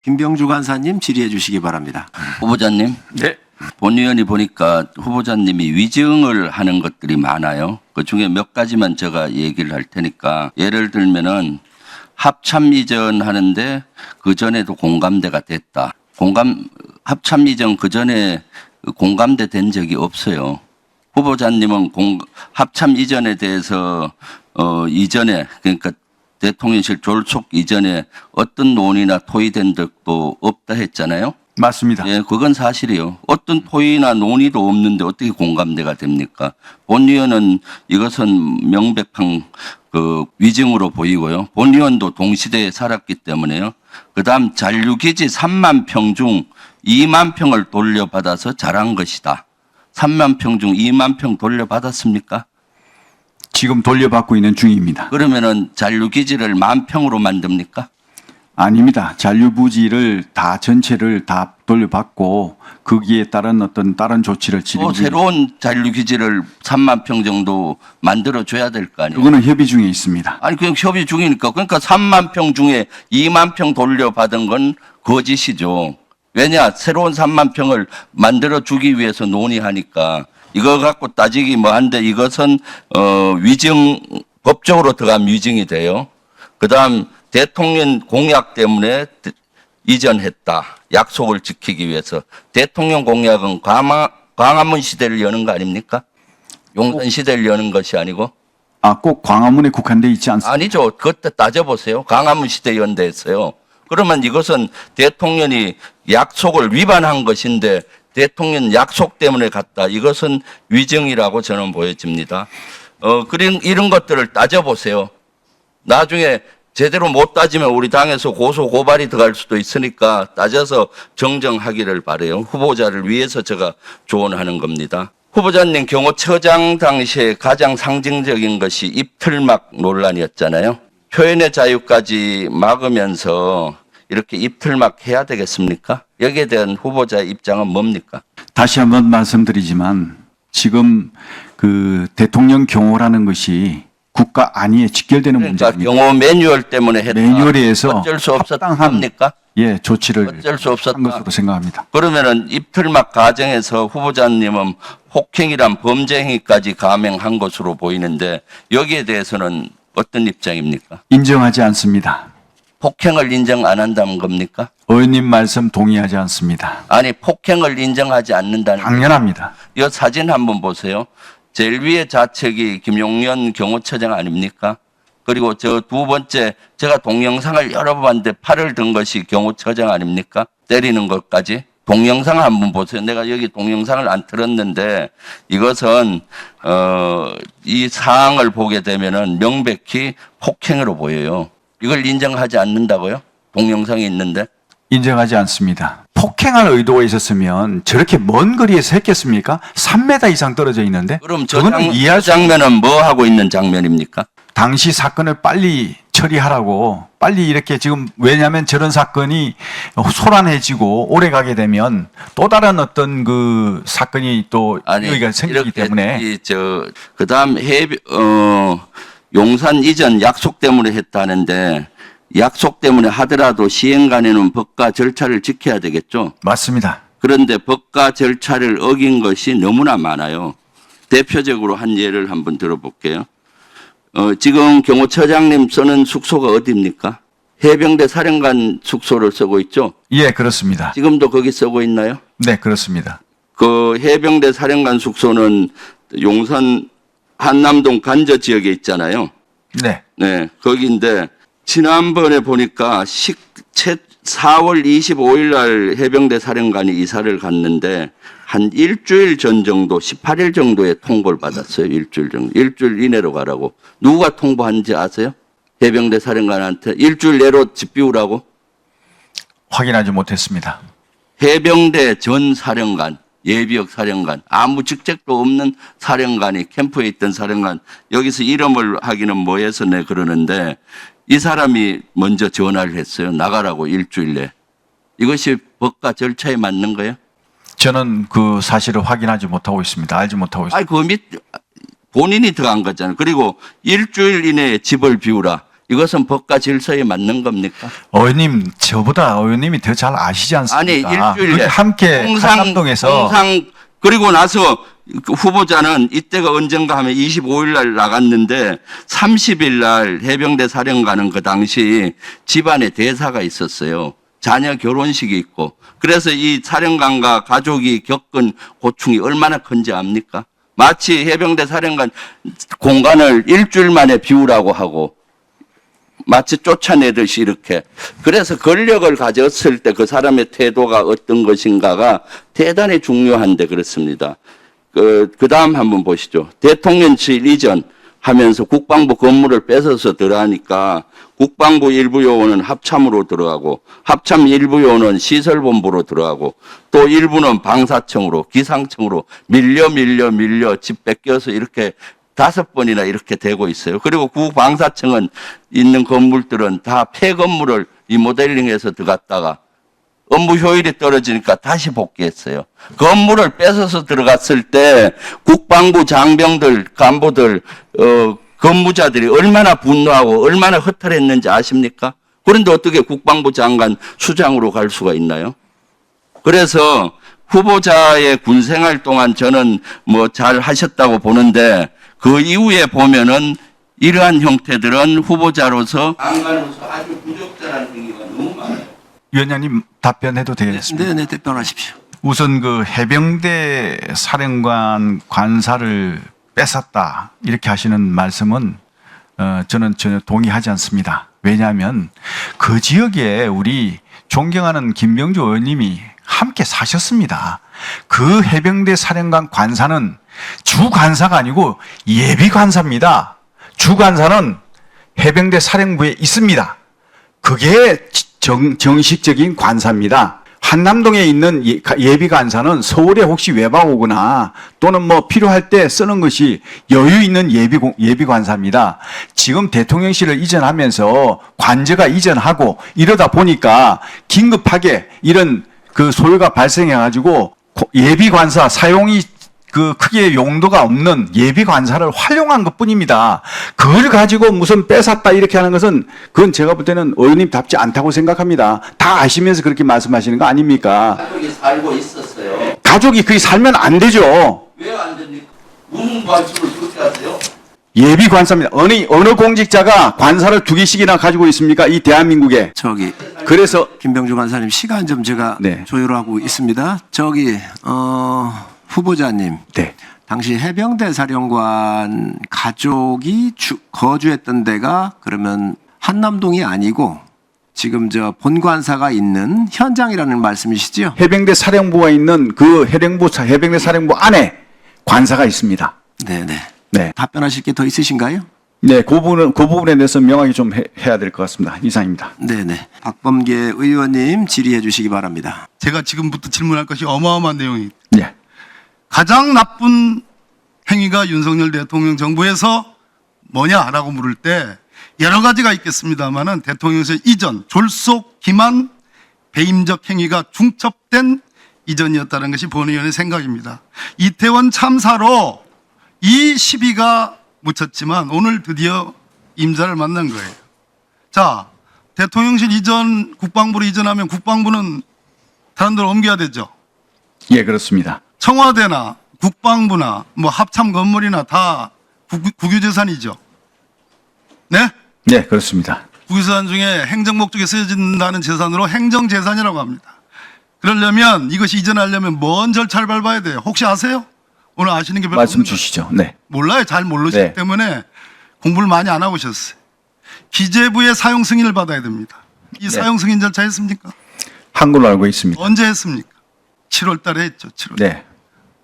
김병주 간사님 질의해 주시기 바랍니다. 후보자님, 네. 본 의원이 보니까 후보자님이 위증을 하는 것들이 많아요. 그 중에 몇 가지만 제가 얘기를 할 테니까, 예를 들면은 합참 이전 하는데 그 전에도 공감대가 됐다. 합참 이전 그 전에 공감대 된 적이 없어요. 후보자님은 합참 이전에 대해서 이전에, 그러니까 대통령실 졸속 이전에 어떤 논의나 토의된 적도 없다 했잖아요. 맞습니다. 예, 그건 사실이에요. 어떤 토의나 논의도 없는데 어떻게 공감대가 됩니까? 본 의원은 이것은 명백한 위증으로 보이고요. 본 의원도 동시대에 살았기 때문에요. 그다음 잔류기지 3만 평 중 2만 평을 돌려받아서 잘한 것이다. 3만 평 중 2만 평 돌려받았습니까? 지금 돌려받고 있는 중입니다. 그러면은 잔류기지를 10,000평으로 만듭니까? 아닙니다. 잔류부지를 전체를 다 돌려받고 거기에 따른 어떤 다른 조치를 또 진행 중. 새로운 잔류기지를 3만 평 정도 만들어줘야 될 거 아니에요? 그거는 협의 중에 있습니다. 아니, 그냥 협의 중이니까. 그러니까 3만 평 중에 2만 평 돌려받은 건 거짓이죠. 왜냐? 새로운 3만 평을 만들어주기 위해서 논의하니까. 이거 갖고 따지기 한데 이것은 위증, 법적으로 들어가면 위증이 돼요. 그다음 대통령 공약 때문에 이전했다. 약속을 지키기 위해서. 대통령 공약은 광화문 시대를 여는 거 아닙니까? 용산 시대를 여는 것이 아니고. 꼭 광화문에 국한돼 있지 않습니다. 아니죠. 그때 따져보세요. 광화문 시대 연대했어요. 그러면 이것은 대통령이 약속을 위반한 것인데 대통령 약속 때문에 갔다. 이것은 위증이라고 저는 보여집니다. 이런 것들을 따져보세요. 나중에 제대로 못 따지면 우리 당에서 고소 고발이 들어갈 수도 있으니까 따져서 정정하기를 바라요. 후보자를 위해서 제가 조언하는 겁니다. 후보자님 경호처장 당시에 가장 상징적인 것이 입틀막 논란이었잖아요. 표현의 자유까지 막으면서 이렇게 입틀막 해야 되겠습니까? 여기에 대한 후보자의 입장은 뭡니까? 다시 한번 말씀드리지만 지금 그 대통령 경호라는 것이 국가 안위에 직결되는 그러니까 문제입니다. 경호 매뉴얼 때문에 했다. 매뉴얼에서 어쩔 수 없었다 합당한 합니까? 조치를 어쩔 수 없었다. 한 것으로 생각합니다. 그러면은 입틀막 과정에서 후보자님은 폭행이란 범죄 행위까지 감행한 것으로 보이는데 여기에 대해서는 어떤 입장입니까? 인정하지 않습니다. 폭행을 인정 안 한다는 겁니까? 의원님 말씀 동의하지 않습니다. 아니, 폭행을 인정하지 않는다는 당연합니다. 이 사진 한번 보세요. 제일 위에 좌측이 김용현 경호처장 아닙니까? 그리고 저 두 번째 제가 동영상을 여러 번 봤는데 팔을 든 것이 경호처장 아닙니까? 때리는 것까지. 동영상 한번 보세요. 내가 여기 동영상을 안 틀었는데 이것은 이 사항을 보게 되면은 명백히 폭행으로 보여요. 이걸 인정하지 않는다고요? 동영상이 있는데. 인정하지 않습니다. 폭행할 의도가 있었으면 저렇게 먼 거리에서 했겠습니까? 3m 이상 떨어져 있는데. 그럼 그거는 이해할 수 장면은 뭐 하고 있는 장면입니까? 당시 사건을 빨리 처리하라고 빨리 이렇게 지금 왜냐하면 저런 사건이 소란해지고 오래 가게 되면 또 다른 어떤 그 사건이 또 여기가 생기기 때문에 그다음 용산 이전 약속 때문에 했다는데 약속 때문에 하더라도 시행간에는 법과 절차를 지켜야 되겠죠. 맞습니다. 그런데 법과 절차를 어긴 것이 너무나 많아요. 대표적으로 한 예를 한번 들어볼게요. 지금 경호처장님 쓰는 숙소가 어디입니까? 해병대 사령관 숙소를 쓰고 있죠? 예, 그렇습니다. 지금도 거기 쓰고 있나요? 네, 그렇습니다. 그 해병대 사령관 숙소는 용산 한남동 간저 지역에 있잖아요. 네. 네, 거기인데 지난번에 보니까 4월 25일 날 해병대 사령관이 이사를 갔는데 한 일주일 전 정도, 18일 정도에 통보를 받았어요. 일주일 정도. 일주일 이내로 가라고. 누가 통보한지 아세요? 해병대 사령관한테 일주일 내로 집 비우라고? 확인하지 못했습니다. 해병대 전 사령관, 예비역 사령관, 아무 직책도 없는 사령관이 캠프에 있던 사령관, 여기서 이름을 하기는 뭐해서 내 그러는데 이 사람이 먼저 전화를 했어요. 나가라고 일주일 내. 이것이 법과 절차에 맞는 거예요? 저는 그 사실을 확인하지 못하고 있습니다. 알지 못하고 있습니다. 아니, 본인이 들어간 거잖아요. 그리고 일주일 이내에 집을 비우라. 이것은 법과 질서에 맞는 겁니까? 의원님 저보다 의원님이 더 잘 아시지 아니 않습니까? 일주일에 그렇게 함께 한남동에서 그리고 나서 그 후보자는 이때가 언젠가 하면 25일 날 나갔는데 30일 날 해병대 사령관은 그 당시 집안에 대사가 있었어요. 자녀 결혼식이 있고. 그래서 이 사령관과 가족이 겪은 고충이 얼마나 큰지 압니까? 마치 해병대 사령관 공간을 일주일 만에 비우라고 하고 마치 쫓아내듯이 이렇게. 그래서 권력을 가졌을 때 그 사람의 태도가 어떤 것인가가 대단히 중요한데 그렇습니다. 그 다음 한번 보시죠. 대통령실 이전 하면서 국방부 건물을 뺏어서 들어가니까 국방부 일부 요원은 합참으로 들어가고 합참 일부 요원은 시설본부로 들어가고 또 일부는 방사청으로 기상청으로 밀려 집 뺏겨서 이렇게 5번이나 이렇게 되고 있어요. 그리고 국방사청은 있는 건물들은 다 폐건물을 이 모델링해서 들어갔다가 업무 효율이 떨어지니까 다시 복귀했어요. 건물을 뺏어서 들어갔을 때 국방부 장병들, 간부들, 근무자들이 얼마나 분노하고 얼마나 허탈했는지 아십니까? 그런데 어떻게 국방부 장관 수장으로 갈 수가 있나요? 그래서 후보자의 군 생활 동안 저는 뭐 잘 하셨다고 보는데 그 이후에 보면은 이러한 형태들은 후보자로서 장관으로서 아주 부적절한 행위가 너무 많아요. 위원장님 답변해도 되겠습니까? 네, 답변하십시오. 우선 그 해병대 사령관 관사를 뺏었다 이렇게 하시는 말씀은 저는 전혀 동의하지 않습니다. 왜냐하면 그 지역에 우리 존경하는 김병주 의원님이 함께 사셨습니다. 그 해병대 사령관 관사는 주관사가 아니고 예비관사입니다. 주관사는 해병대 사령부에 있습니다. 그게 정식적인 관사입니다. 한남동에 있는 예비관사는 서울에 혹시 외박 오거나 또는 뭐 필요할 때 쓰는 것이 여유 있는 예비관사입니다. 지금 대통령실을 이전하면서 관저가 이전하고 이러다 보니까 긴급하게 이런 그 소요가 발생해가지고 예비관사 사용이 그 크게 용도가 없는 예비관사를 활용한 것 뿐입니다. 그걸 가지고 무슨 뺏었다 이렇게 하는 것은 그건 제가 볼 때는 의원님답지 않다고 생각합니다. 다 아시면서 그렇게 말씀하시는 거 아닙니까? 가족이 살고 있었어요. 가족이 거기 살면 안 되죠. 왜 안 됩니까? 무슨 관심을 그렇게 하세요? 예비관사입니다. 어느 공직자가 관사를 2개씩이나 가지고 있습니까? 이 대한민국에. 그래서 김병주 관사님 시간 좀 제가 네. 조율하고 있습니다. 후보자님. 네. 당시 해병대 사령관 가족이 거주했던 데가 그러면 한남동이 아니고 지금 저 본관사가 있는 현장이라는 말씀이시죠? 해병대 사령부가 있는 그 해병대 사령부 안에 관사가 있습니다. 네네. 네. 답변하실 게 더 있으신가요? 네, 그 부분에 대해서 명확히 좀 해야 될 것 같습니다. 이상입니다. 네네. 박범계 의원님 질의해 주시기 바랍니다. 제가 지금부터 질문할 것이 어마어마한 내용이 네. 가장 나쁜 행위가 윤석열 대통령 정부에서 뭐냐라고 물을 때 여러 가지가 있겠습니다만은 대통령실 이전, 졸속, 기만, 배임적 행위가 중첩된 이전이었다는 것이 본 의원의 생각입니다. 이태원 참사로 이 시비가 묻혔지만 오늘 드디어 임자를 만난 거예요. 자, 대통령실 이전, 국방부로 이전하면 국방부는 다른 데로 옮겨야 되죠. 예, 그렇습니다. 청와대나 국방부나 뭐 합참 건물이나 다 국유재산이죠. 네? 네, 그렇습니다. 국유재산 중에 행정 목적에 쓰여진다는 재산으로 행정재산이라고 합니다. 그러려면 이것이 이전하려면 뭔 절차를 밟아야 돼요? 혹시 아세요? 오늘 아시는 게 별로 말씀 없는 것 주시죠. 네. 몰라요. 잘 모르시기 네. 때문에 공부를 많이 안 하고 오셨어요. 기재부의 사용 승인을 받아야 됩니다. 이 네. 사용 승인 절차 했습니까? 한 걸로 알고 있습니다. 언제 했습니까? 7월 달에 했죠. 7월. 네.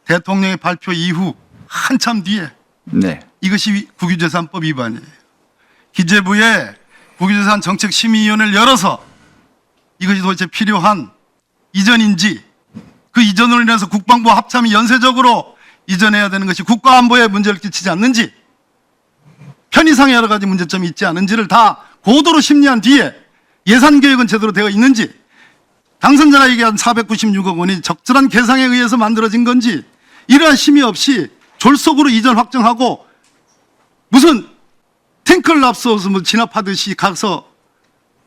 대통령의 발표 이후 한참 뒤에 네. 이것이 국유재산법 위반이에요. 기재부에 국유재산 정책심의위원회를 열어서 이것이 도대체 필요한 이전인지 그 이전으로 인해서 국방부 합참이 연쇄적으로 이전해야 되는 것이 국가안보에 문제를 끼치지 않는지 편의상의 여러 가지 문제점이 있지 않은지를 다 고도로 심리한 뒤에 예산계획은 제대로 되어 있는지 당선자가 얘기한 496억 원이 적절한 계상에 의해서 만들어진 건지 이러한 심의 없이 졸속으로 이전 확정하고 무슨 탱크를 앞서서 뭐 진압하듯이 가서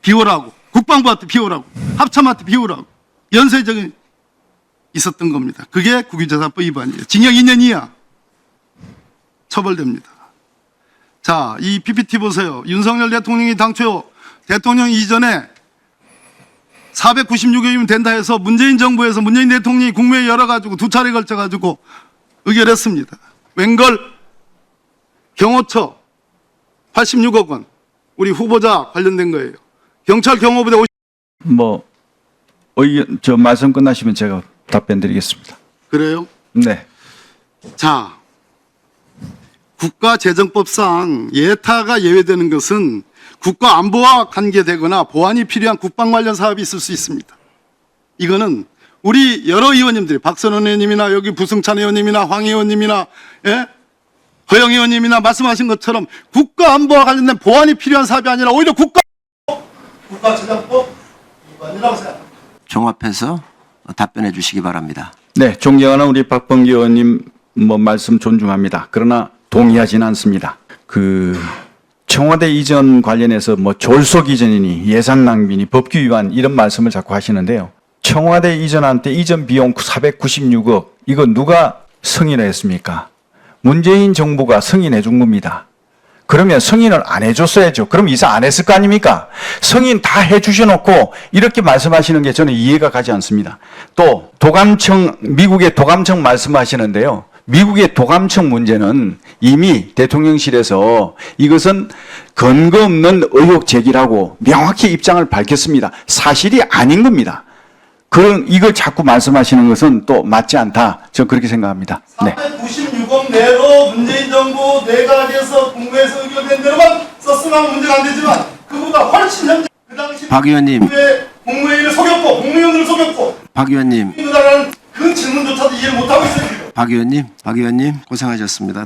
비오라고, 국방부한테 비오라고, 합참한테 비오라고 연쇄적인 있었던 겁니다. 그게 국유재산법 위반이에요. 징역 2년 이하 처벌됩니다. 자, 이 PPT 보세요. 윤석열 대통령이 당초 대통령 이전에 496여이면 된다 해서 문재인 정부에서 문재인 대통령이 국무회의 열어가지고 두 차례 걸쳐가지고 의결했습니다. 웬걸 경호처 86억 원 우리 후보자 관련된 거예요. 경찰 경호부대 뭐 의견 저 말씀 끝나시면 제가 답변드리겠습니다. 그래요? 네. 자, 국가재정법상 예타가 예외되는 것은 국가 안보와 관계되거나 보안이 필요한 국방 관련 사업이 있을 수 있습니다. 이거는 우리 여러 의원님들이 박선원 의원님이나 여기 부승찬 의원님이나 황 의원님이나 허영 의원님이나 말씀하신 것처럼 국가 안보와 관련된 보안이 필요한 사업이 아니라 오히려 국가재정법 위반이라고 생각합니다. 종합해서 답변해 주시기 바랍니다. 네, 존경하는 우리 박범기 의원님 뭐 말씀 존중합니다. 그러나 동의하지는 않습니다. 청와대 이전 관련해서 뭐 졸속 이전이니 예산 낭비니 법규 위반 이런 말씀을 자꾸 하시는데요. 청와대 이전한 때 이전 비용 496억 이거 누가 승인했습니까? 문재인 정부가 승인해 준 겁니다. 그러면 승인을 안 해줬어야죠. 그럼 이사 안 했을 거 아닙니까? 승인 다 해주셔놓고 이렇게 말씀하시는 게 저는 이해가 가지 않습니다. 또 미국의 도감청 말씀하시는데요. 미국의 도감청 문제는 이미 대통령실에서 이것은 근거 없는 의혹 제기라고 명확히 입장을 밝혔습니다. 사실이 아닌 겁니다. 이걸 자꾸 말씀하시는 것은 또 맞지 않다. 저는 그렇게 생각합니다. 네. 496억 내로 문재인 정부 내각에서 국무에서 의결된 대로만 썼으면 문제가 안 되지만 그보다 훨씬 현재 그 당시 박 의원님. 국무회의를 속였고 국무위원들을 속였고 박 의원님, 그 질문조차도 이해를 못하고 있어요. 박 의원님 고생하셨습니다.